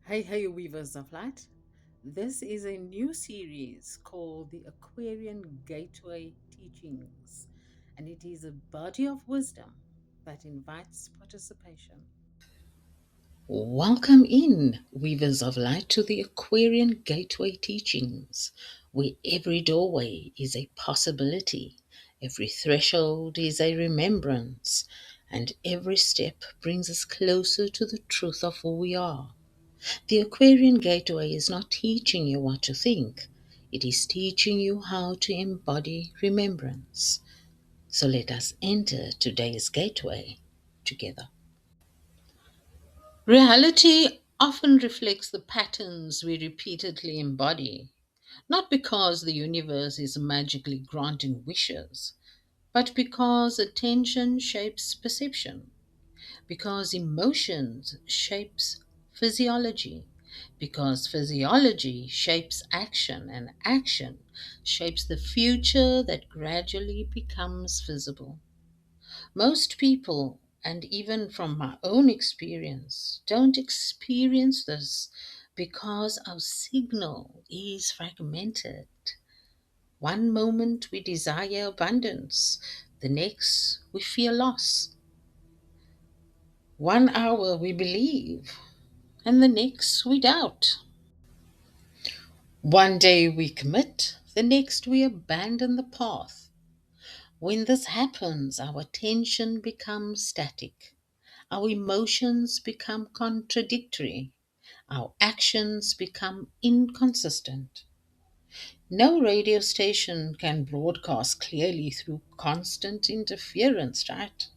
Hey, weavers of light. This is a new series called the Aquarian Gateway Teachings, and it is a body of wisdom that invites participation. Welcome in, weavers of light, to the Aquarian Gateway Teachings, where every doorway is a possibility, every threshold is a remembrance, and every step brings us closer to the truth of who we are. The Aquarian Gateway is not teaching you what to think, it is teaching you how to embody remembrance. So let us enter today's gateway together. Reality often reflects the patterns we repeatedly embody, not because the universe is magically granting wishes, but because attention shapes perception, because emotions shapes physiology, because physiology shapes action, and action shapes the future that gradually becomes visible. Most people, and even from my own experience, don't experience this because our signal is fragmented. One moment we desire abundance, the next we fear loss. One hour we believe, and the next we doubt. One day we commit, the next we abandon the path. When this happens, our attention becomes static. Our emotions become contradictory. Our actions become inconsistent. No radio station can broadcast clearly through constant interference, right?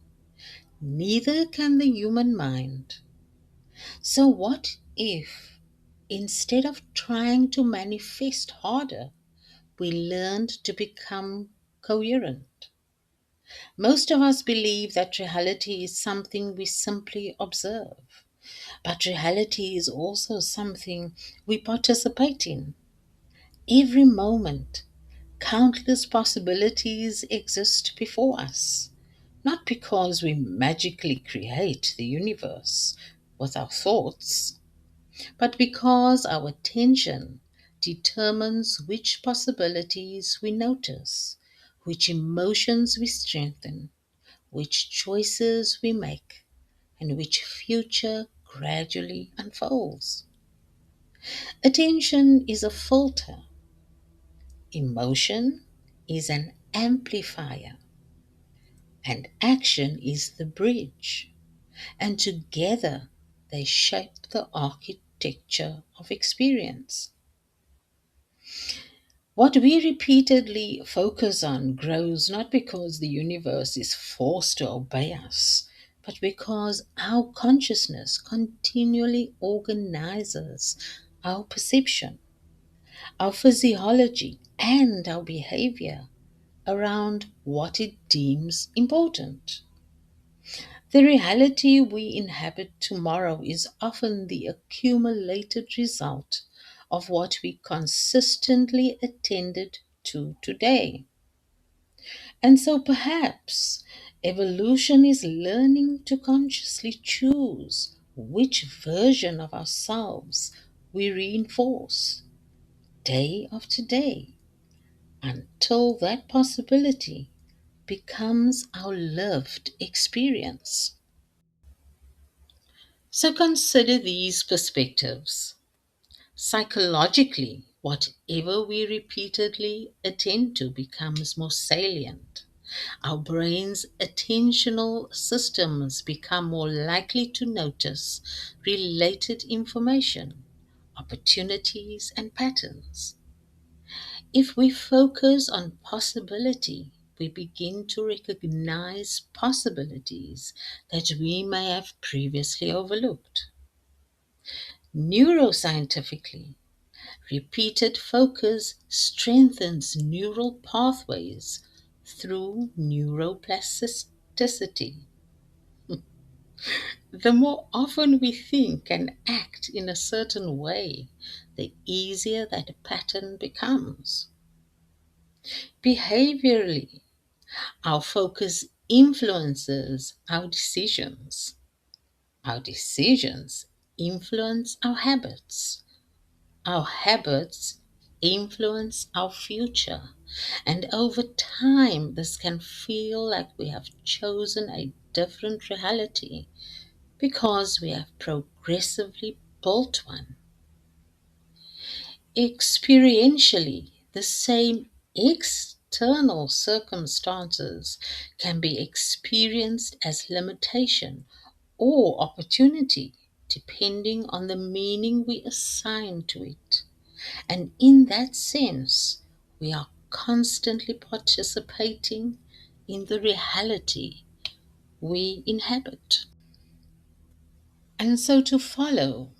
Neither can the human mind. So, what if, instead of trying to manifest harder, we learned to become coherent? Most of us believe that reality is something we simply observe. But reality is also something we participate in. Every moment, countless possibilities exist before us, not because we magically create the universe with our thoughts, but because our attention determines which possibilities we notice, which emotions we strengthen, which choices we make, and which future gradually unfolds. Attention is a filter, emotion is an amplifier, and action is the bridge. And together they shape the architecture of experience. What we repeatedly focus on grows not because the universe is forced to obey us, but because our consciousness continually organizes our perception, our physiology, and our behavior around what it deems important. The reality we inhabit tomorrow is often the accumulated result of what we consistently attended to today. And so perhaps evolution is learning to consciously choose which version of ourselves we reinforce day after day until that possibility becomes our lived experience. So consider these perspectives. Psychologically, whatever we repeatedly attend to becomes more salient. Our brain's attentional systems become more likely to notice related information, opportunities, and patterns. If we focus on possibility, we begin to recognize possibilities that we may have previously overlooked. Neuroscientifically, repeated focus strengthens neural pathways through neuroplasticity. The more often we think and act in a certain way, the easier that pattern becomes. Behaviorally, our focus influences our decisions. Our decisions influence our habits. Our habits influence our future. And over time, this can feel like we have chosen a different reality because we have progressively built one. Experientially, the same external circumstances can be experienced as limitation or opportunity, depending on the meaning we assign to it. And in that sense, we are constantly participating in the reality we inhabit. And so to follow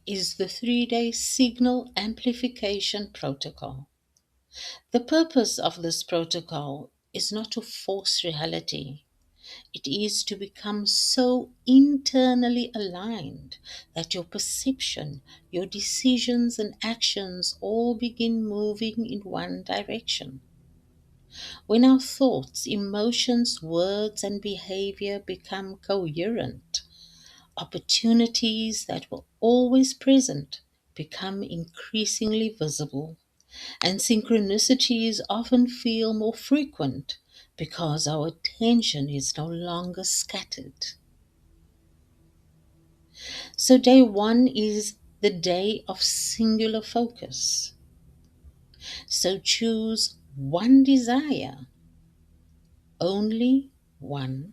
is the 3-day Signal Amplification Protocol. The purpose of this protocol is not to force reality. It is to become so internally aligned that your perception, your decisions, and actions all begin moving in one direction. When our thoughts, emotions, words, and behavior become coherent, opportunities that were always present become increasingly visible, and synchronicities often feel more frequent because our attention is no longer scattered. So, day one is the day of singular focus. So, choose one desire, only one,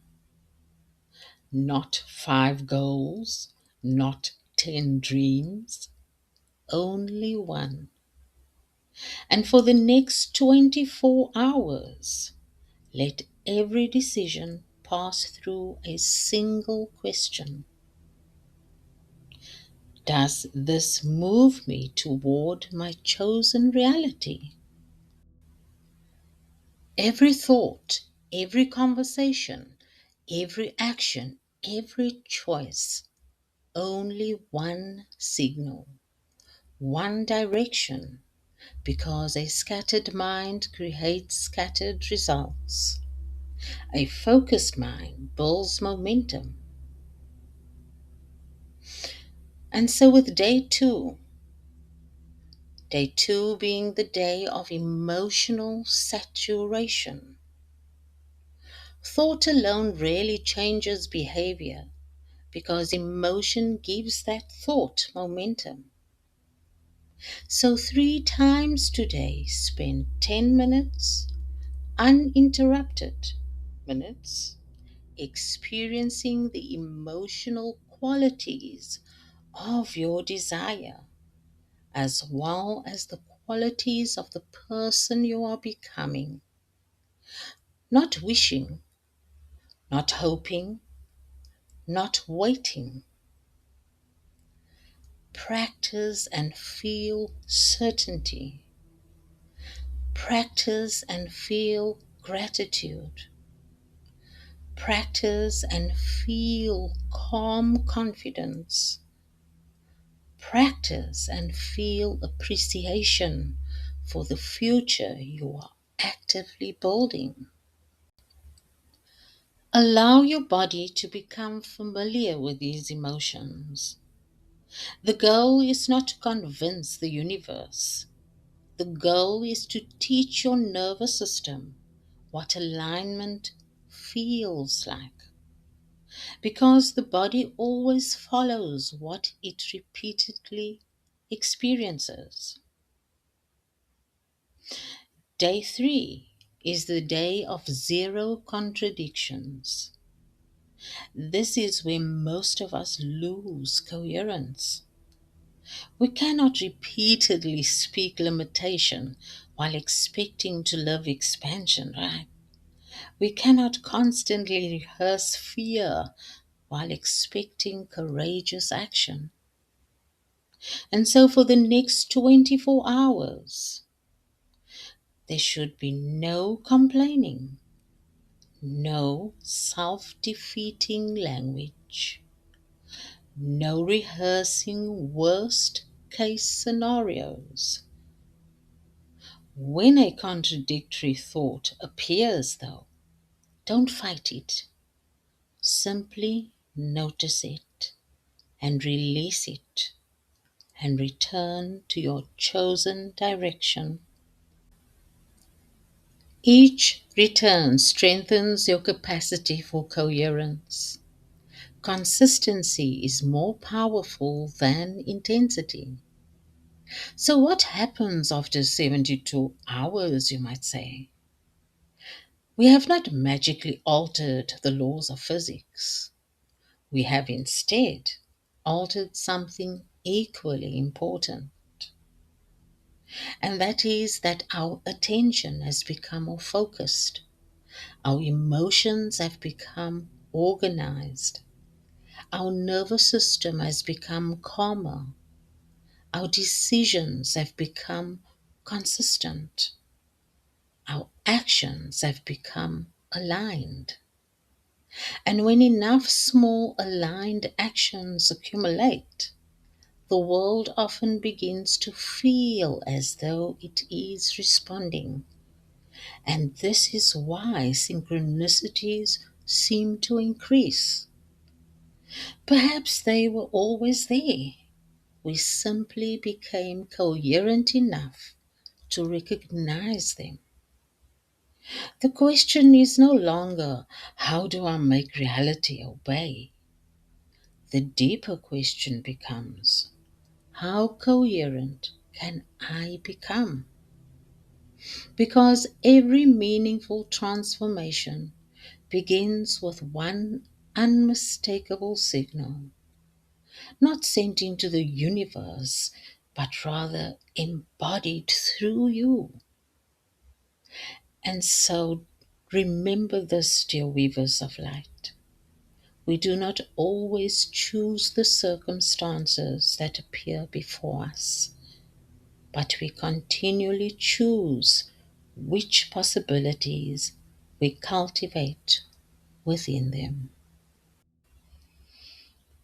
not 5 goals, not 10 dreams, only one. And for the next 24 hours, let every decision pass through a single question. Does this move me toward my chosen reality? Every thought, every conversation, every action, every choice, only one signal, one direction, because a scattered mind creates scattered results. A focused mind builds momentum. And so with day two being the day of emotional saturation, thought alone rarely changes behavior because emotion gives that thought momentum. So 3 times today, spend 10 minutes, uninterrupted minutes, experiencing the emotional qualities of your desire, as well as the qualities of the person you are becoming. Not wishing, not hoping, not waiting. Practice and feel certainty. Practice and feel gratitude. Practice and feel calm confidence. Practice and feel appreciation for the future you are actively building. Allow your body to become familiar with these emotions. The goal is not to convince the universe. The goal is to teach your nervous system what alignment feels like. Because the body always follows what it repeatedly experiences. Day three is the day of zero contradictions. This is where most of us lose coherence. We cannot repeatedly speak limitation while expecting to live expansion, right? We cannot constantly rehearse fear while expecting courageous action. And so, for the next 24 hours, there should be no complaining, no self defeating language, no rehearsing worst case scenarios. When a contradictory thought appears, though, don't fight it. Simply notice it and release it and return to your chosen direction. Each return strengthens your capacity for coherence. Consistency is more powerful than intensity. So, what happens after 72 hours, you might say? We have not magically altered the laws of physics. We have instead altered something equally important, and that is that our attention has become more focused, our emotions have become organized, our nervous system has become calmer, our decisions have become consistent, our actions have become aligned. And when enough small aligned actions accumulate, the world often begins to feel as though it is responding. And this is why synchronicities seem to increase. Perhaps they were always there. We simply became coherent enough to recognize them. The question is no longer, how do I make reality obey? The deeper question becomes, how coherent can I become? Because every meaningful transformation begins with one unmistakable signal, not sent into the universe, but rather embodied through you. And so remember this, dear weavers of light. We do not always choose the circumstances that appear before us, but we continually choose which possibilities we cultivate within them.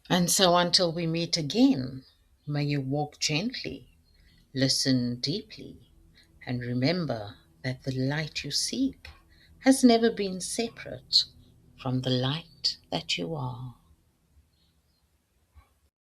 And so until we meet again, may you walk gently, listen deeply, and remember that the light you seek has never been separate from the light that you are.